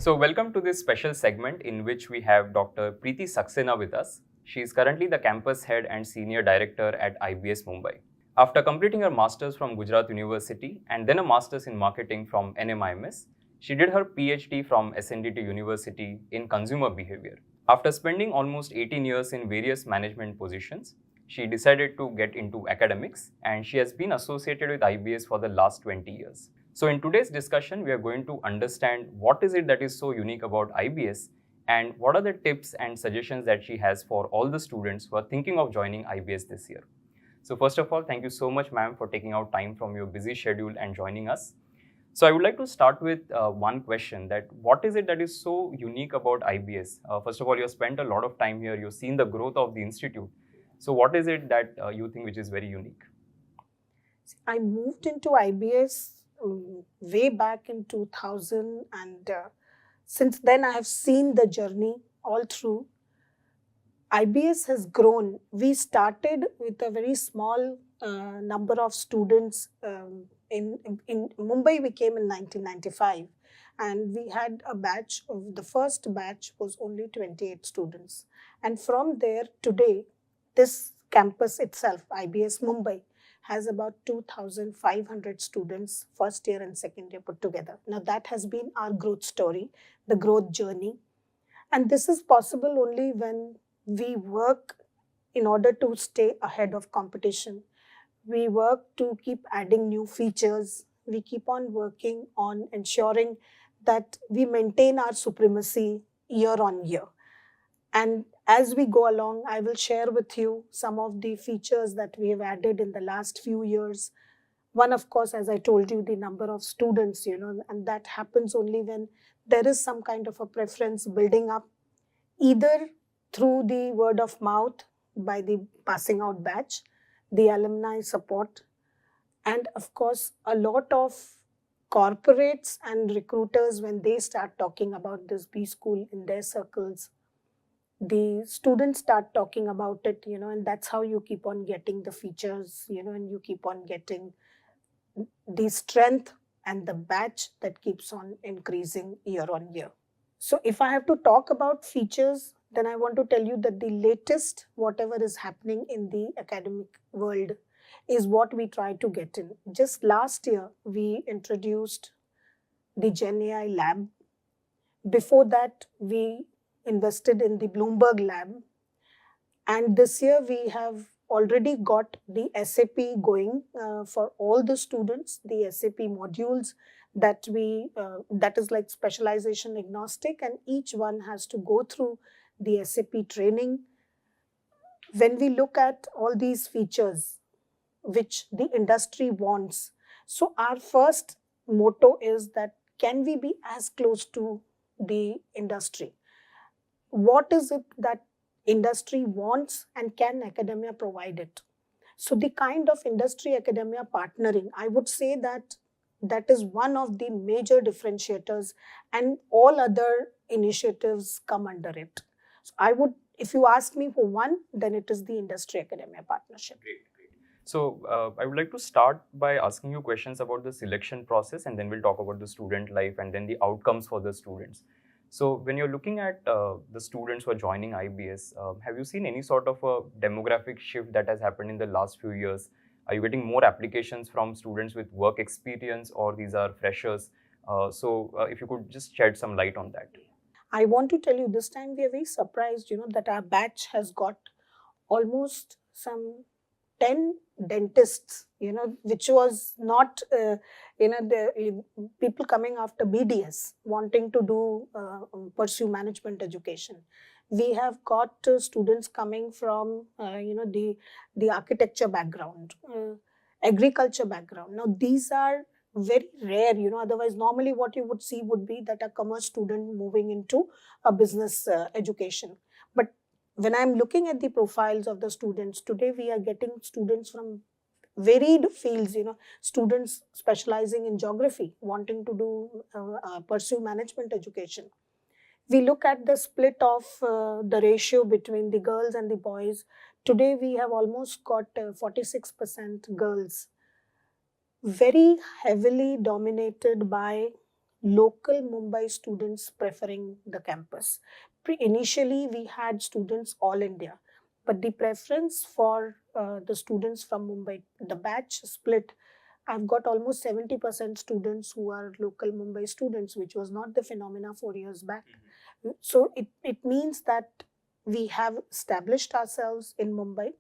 So welcome to this special segment in which we have Dr. Pritee Saxena with us. She is currently the campus head and senior director at IBS Mumbai. After completing her master's from Gujarat University and then a master's in marketing from NMIMS, she did her PhD from SNDT University in consumer behavior. After spending almost 18 years in various management positions, she decided to get into academics and she has been associated with IBS for the last 20 years. So in today's discussion, we are going to understand what is it that is so unique about IBS and what are the tips and suggestions that she has for all the students who are thinking of joining IBS this year. So first of all, thank you so much, ma'am, for taking out time from your busy schedule and joining us. So I would like to start with one question, that what is it that is so unique about IBS? First of all, you have spent a lot of time here, you've seen the growth of the institute. So what is it that you think which is very unique? I moved into IBS way back in 2000, and since then I have seen the journey all through. IBS has grown. We started with a very small number of students. In Mumbai, we came in 1995, and we had a batch of, the first batch was only 28 students. And from there, today, this campus itself, IBS Mumbai, has about 2,500 students, first year and second year put together. Now that has been our growth story, the growth journey. And this is possible only when we work in order to stay ahead of competition. We work to keep adding new features. We keep on working on ensuring that we maintain our supremacy year on year. And as we go along, I will share with you some of the features that we have added in the last few years. One, of course, as I told you, the number of students, and that happens only when there is some kind of a preference building up, either through the word of mouth by the passing out batch, the alumni support, and of course, a lot of corporates and recruiters, when they start talking about this B school in their circles, the students start talking about it, and that's how you keep on getting the features, and you keep on getting the strength and the batch that keeps on increasing year on year. So if I have to talk about features, then I want to tell you that the latest, whatever is happening in the academic world, is what we try to get in. Just last year, we introduced the Gen AI lab. Before that, we invested in the Bloomberg lab. And this year, we have already got the SAP going for all the students, the SAP modules that that is like specialization agnostic, and each one has to go through the SAP training. When we look at all these features which the industry wants, so our first motto is that can we be as close to the industry? What is it that industry wants and can academia provide it? So the kind of industry academia partnering, I would say that is one of the major differentiators, and all other initiatives come under it. So I would, if you ask me for one, then it is the industry academia partnership. Great. So I would like to start by asking you questions about the selection process, and then we'll talk about the student life and then the outcomes for the students. So when you're looking at the students who are joining IBS, have you seen any sort of a demographic shift that has happened in the last few years? Are you getting more applications from students with work experience, or these are freshers? So if you could just shed some light on that. I want to tell you, this time we are very surprised, that our batch has got almost some 10 dentists, which was not, the people coming after BDS, wanting to do, pursue management education. We have got students coming from, the architecture background, agriculture background. Now, these are very rare, otherwise normally what you would see would be that a commerce student moving into a business education. But when I'm looking at the profiles of the students, today we are getting students from varied fields, students specializing in geography, wanting to do, pursue management education. We look at the split of the ratio between the girls and the boys. Today we have almost got 46% girls, very heavily dominated by local Mumbai students preferring the campus. Initially, we had students all India, but the preference for the students from Mumbai, the batch split. I've got almost 70% students who are local Mumbai students, which was not the phenomena 4 years back. So it means that we have established ourselves in Mumbai.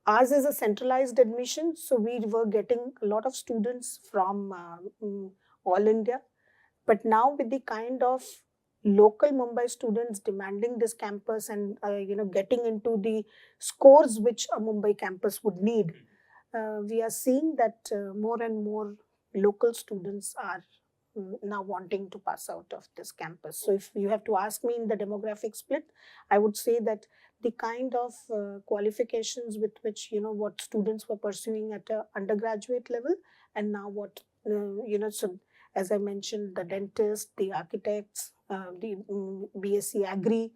Ours is a centralized admission, so we were getting a lot of students from all India. But now with the kind of local Mumbai students demanding this campus and getting into the scores which a Mumbai campus would need, we are seeing that more and more local students are now wanting to pass out of this campus. So if you have to ask me in the demographic split, I would say that the kind of qualifications with which what students were pursuing at a undergraduate level, and now what so as I mentioned, the dentists, the architects, the BSc Agri,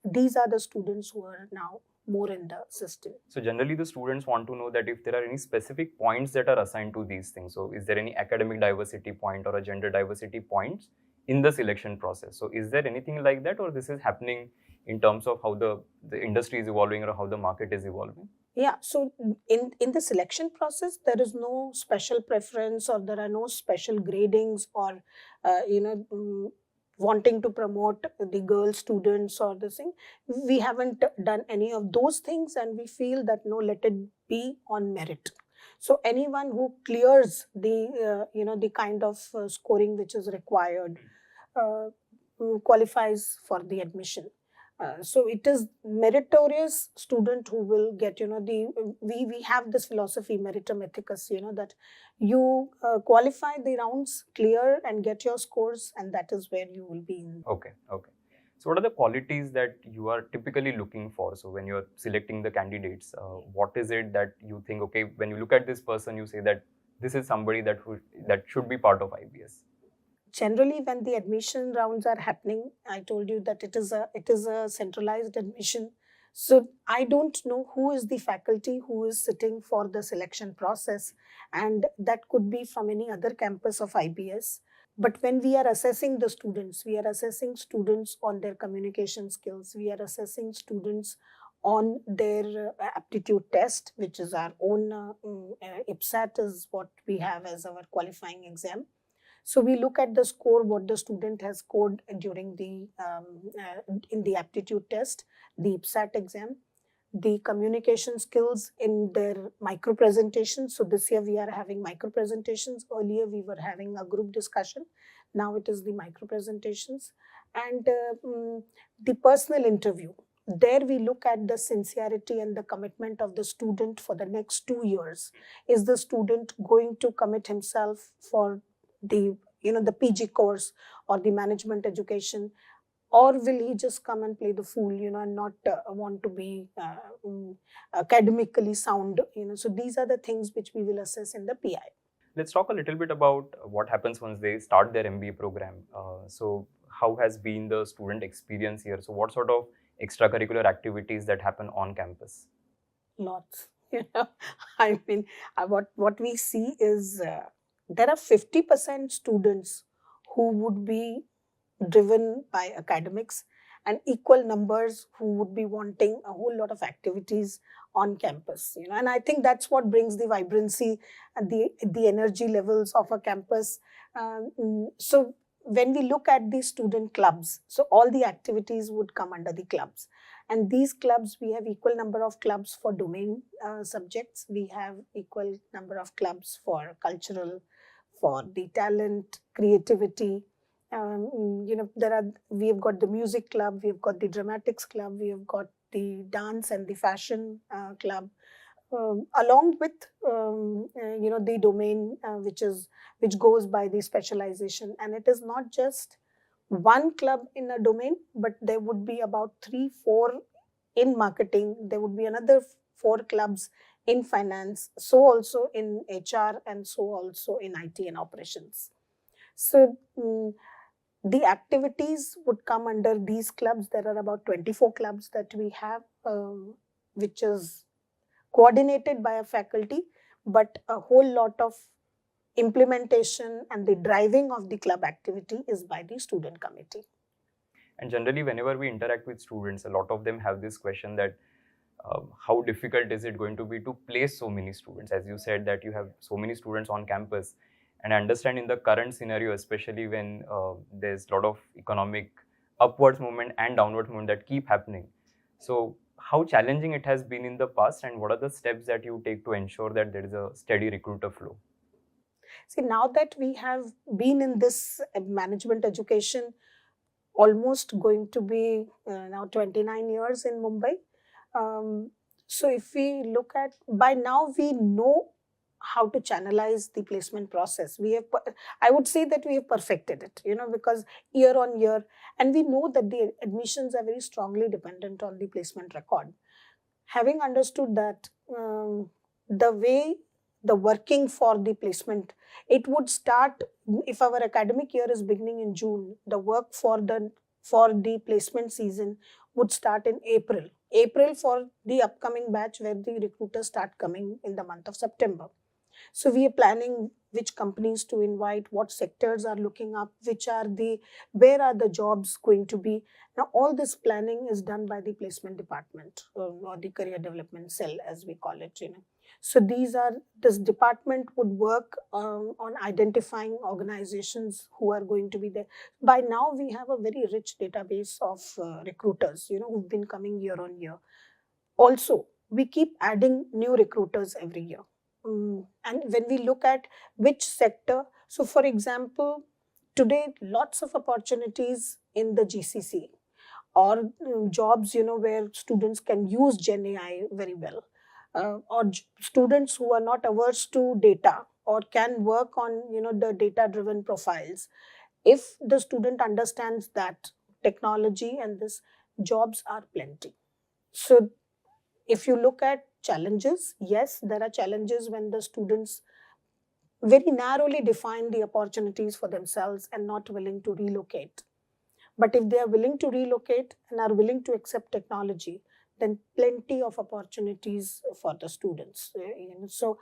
these are the students who are now more in the system. So generally the students want to know that if there are any specific points that are assigned to these things. So is there any academic diversity point or a gender diversity points in the selection process? So is there anything like that, or this is happening in terms of how the industry is evolving or how the market is evolving? Yeah, so in the selection process, there is no special preference, or there are no special gradings, or wanting to promote the girl students or this thing. We haven't done any of those things, and we feel that no, let it be on merit. So anyone who clears the the kind of scoring which is required qualifies for the admission. So it is meritorious student who will get, we have this philosophy, meritum ethicus, that you qualify the rounds, clear and get your scores, and that is where you will be in. Okay. So what are the qualities that you are typically looking for? So when you're selecting the candidates, what is it that you think, okay, when you look at this person, you say that this is somebody that should be part of IBS? Generally, when the admission rounds are happening, I told you that it is a centralized admission. So I don't know who is the faculty who is sitting for the selection process, and that could be from any other campus of IBS. But when we are assessing the students, we are assessing students on their communication skills. We are assessing students on their aptitude test, which is our own IPSAT is what we have as our qualifying exam. So we look at the score, what the student has scored during the in the aptitude test, the IPSAT exam, the communication skills in their micro presentations. So this year we are having micro presentations. Earlier we were having a group discussion. Now it is the micro presentations, and the personal interview. There we look at the sincerity and the commitment of the student for the next 2 years. Is the student going to commit himself for the the PG course or the management education, or will he just come and play the fool and not want to be academically sound? So these are the things which we will assess in the PI. Let's talk a little bit about what happens once they start their MBA program. So how has been the student experience here? So what sort of extracurricular activities that happen on campus? Lots. I mean, what we see is there are 50% students who would be driven by academics, and equal numbers who would be wanting a whole lot of activities on campus. And I think that's what brings the vibrancy and the energy levels of a campus. So when we look at the student clubs, so all the activities would come under the clubs. And these clubs, we have equal number of clubs for domain subjects. We have equal number of clubs for cultural, for the talent, creativity. We have got the music club, we have got the dramatics club, we have got the dance and the fashion club, along with the domain which goes by the specialization. And it is not just one club in a domain, but there would be about 3-4 in marketing. There would be another 4 clubs in finance, so also in HR, and so also in IT and operations. So the activities would come under these clubs. There are about 24 clubs that we have, which is coordinated by a faculty, but a whole lot of implementation and the driving of the club activity is by the student committee. And generally, whenever we interact with students, a lot of them have this question that how difficult is it going to be to place so many students? As you said that you have so many students on campus, and I understand in the current scenario, especially when there's a lot of economic upwards movement and downward movement that keep happening. So how challenging it has been in the past, and what are the steps that you take to ensure that there is a steady recruiter flow? See, now that we have been in this management education almost going to be now 29 years in Mumbai. So if we look at, by now we know how to channelize the placement process. I would say that we have perfected it, because year on year, and we know that the admissions are very strongly dependent on the placement record. Having understood that, the way the working for the placement, it would start, if our academic year is beginning in June, the work for the placement season would start in April for the upcoming batch, where the recruiters start coming in the month of September. So we are planning which companies to invite, what sectors are looking up, where are the jobs going to be. Now all this planning is done by the placement department, or the career development cell as we call it. So this department would work on identifying organizations who are going to be there. By now we have a very rich database of recruiters, who've been coming year on year. Also, we keep adding new recruiters every year. And when we look at which sector, so for example, today lots of opportunities in the GCC, or jobs, where students can use Gen AI very well, or students who are not averse to data or can work on, the data-driven profiles. If the student understands that technology and this, jobs are plenty. So if you look at challenges, yes, there are challenges when the students very narrowly define the opportunities for themselves and not willing to relocate. But if they are willing to relocate and are willing to accept technology, then plenty of opportunities for the students. So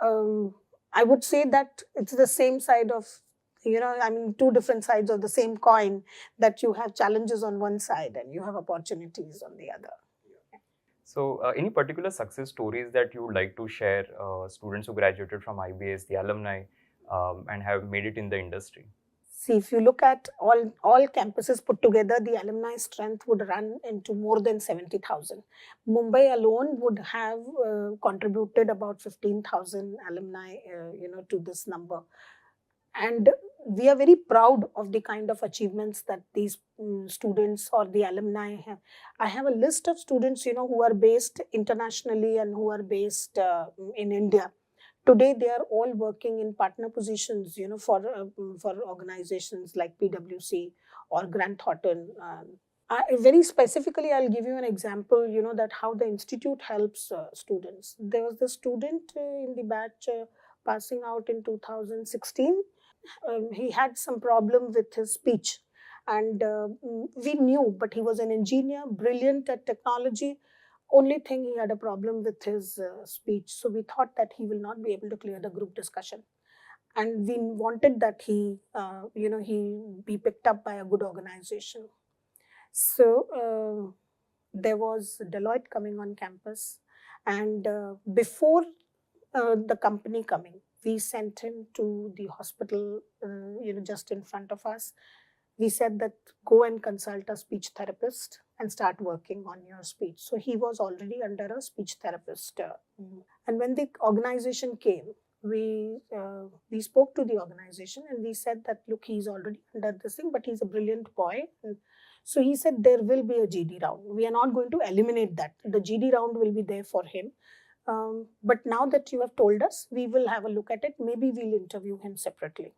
I would say that it's the same side of, two different sides of the same coin, that you have challenges on one side and you have opportunities on the other. So any particular success stories that you would like to share, students who graduated from IBS, the alumni, and have made it in the industry? See, if you look at all campuses put together, the alumni strength would run into more than 70,000. Mumbai alone would have contributed about 15,000 alumni, to this number. And we are very proud of the kind of achievements that these students or the alumni have. I have a list of students, who are based internationally and who are based in India. Today, they are all working in partner positions, for organizations like PwC or Grant Thornton. Very specifically, I'll give you an example, that how the institute helps students. There was the student in the batch passing out in 2016. He had some problem with his speech, and we knew, but he was an engineer, brilliant at technology. Only thing, he had a problem with his speech. So we thought that he will not be able to clear the group discussion. And we wanted that he be picked up by a good organization. So there was Deloitte coming on campus. And before the company coming, we sent him to the hospital, just in front of us. We said that go and consult a speech therapist and start working on your speech. So he was already under a speech therapist. And when the organization came, we spoke to the organization and we said that, look, he's already under this thing, but he's a brilliant boy. And so he said there will be a GD round. We are not going to eliminate that. The GD round will be there for him. But now that you have told us, we will have a look at it. Maybe we'll interview him separately.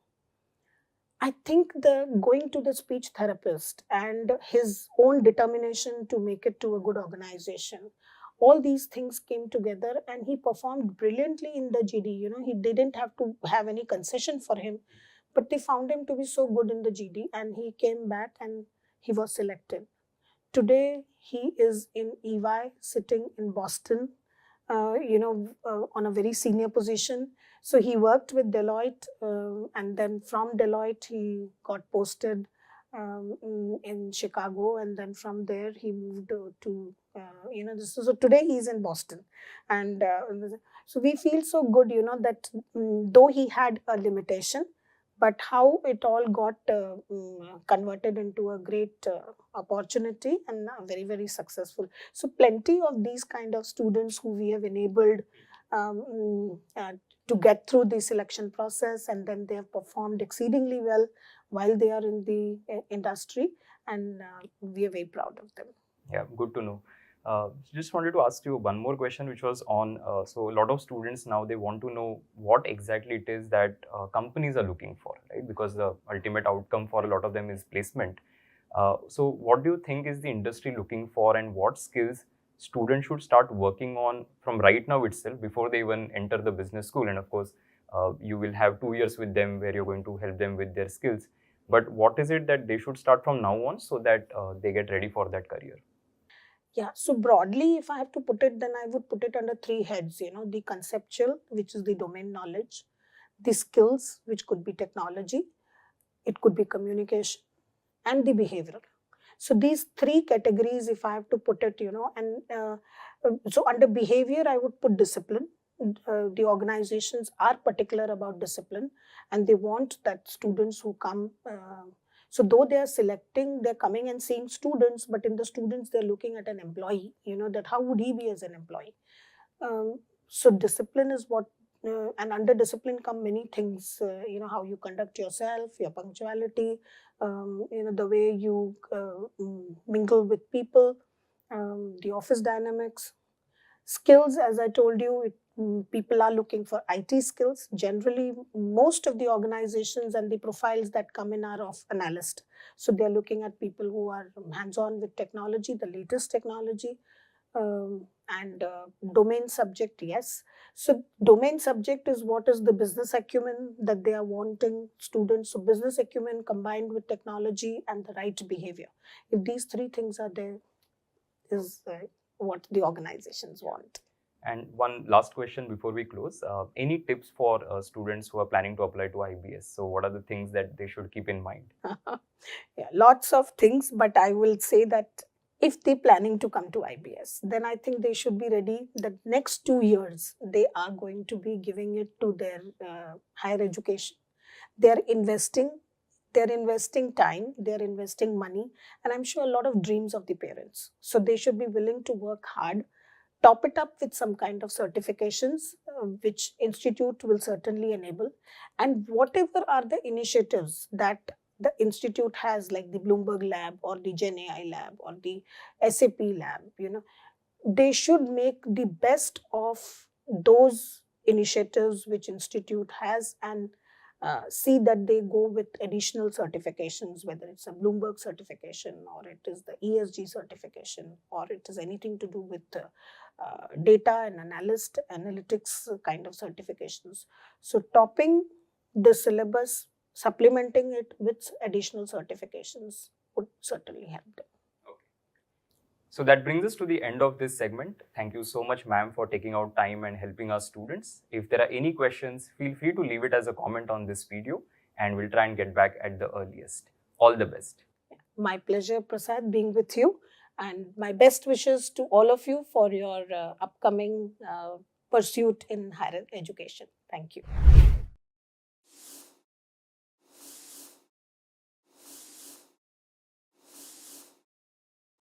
I think going to the speech therapist and his own determination to make it to a good organization, all these things came together and he performed brilliantly in the GD. He didn't have to have any concession for him, but they found him to be so good in the GD and he came back and he was selected. Today, he is in EY, sitting in Boston, on a very senior position. So he worked with Deloitte, and then from Deloitte he got posted in Chicago, and then from there he moved to so today he's in Boston, and so we feel so good, that though he had a limitation, but how it all got converted into a great opportunity and very, very successful. So plenty of these kind of students who we have enabled to get through the selection process, and then they have performed exceedingly well while they are in the industry, and we are very proud of them. Yeah, good to know. Just wanted to ask you one more question, which was on, so a lot of students now, they want to know what exactly it is that companies are looking for, right? Because the ultimate outcome for a lot of them is placement. So what do you think is the industry looking for, and what skills students should start working on from right now itself before they even enter the business school? And of course, you will have 2 years with them where you're going to help them with their skills. But what is it that they should start from now on so that they get ready for that career? Yeah, so broadly, if I have to put it, then I would put it under 3 heads, the conceptual, which is the domain knowledge, the skills, which could be technology, it could be communication, and the behavioral. So these 3 categories, if I have to put it, and so under behavior, I would put discipline. The organizations are particular about discipline, and they want that students who come, so though they are selecting, they're coming and seeing students, but in the students, they're looking at an employee, that how would he be as an employee? So discipline is what, and under discipline come many things, how you conduct yourself, your punctuality, the way you mingle with people, the office dynamics. Skills, as I told you, people are looking for IT skills. Generally, most of the organizations and the profiles that come in are of analyst. So they're looking at people who are hands-on with technology, the latest technology, and domain subject, yes. So domain subject is what is the business acumen that they are wanting students. So business acumen combined with technology and the right behavior. If these 3 things are there, is what the organizations want. And one last question before we close. Any tips for students who are planning to apply to IBS? So what are the things that they should keep in mind? Yeah, lots of things, but I will say that if they're planning to come to IBS, then I think they should be ready. The next 2 years, they are going to be giving it to their higher education. They're investing time, they're investing money, and I'm sure a lot of dreams of the parents. So they should be willing to work hard, top it up with some kind of certifications, which institute will certainly enable. And whatever are the initiatives that the institute has, like the Bloomberg lab or the Gen AI lab or the SAP lab, they should make the best of those initiatives which institute has, and see that they go with additional certifications, whether it's a Bloomberg certification or it is the ESG certification or it is anything to do with data and analytics kind of certifications. So topping the syllabus, supplementing it with additional certifications would certainly help them. So that brings us to the end of this segment. Thank you so much, ma'am, for taking out time and helping us students. If there are any questions, feel free to leave it as a comment on this video, and we'll try and get back at the earliest. All the best. My pleasure, Prasad, being with you, and my best wishes to all of you for your upcoming pursuit in higher education. Thank you.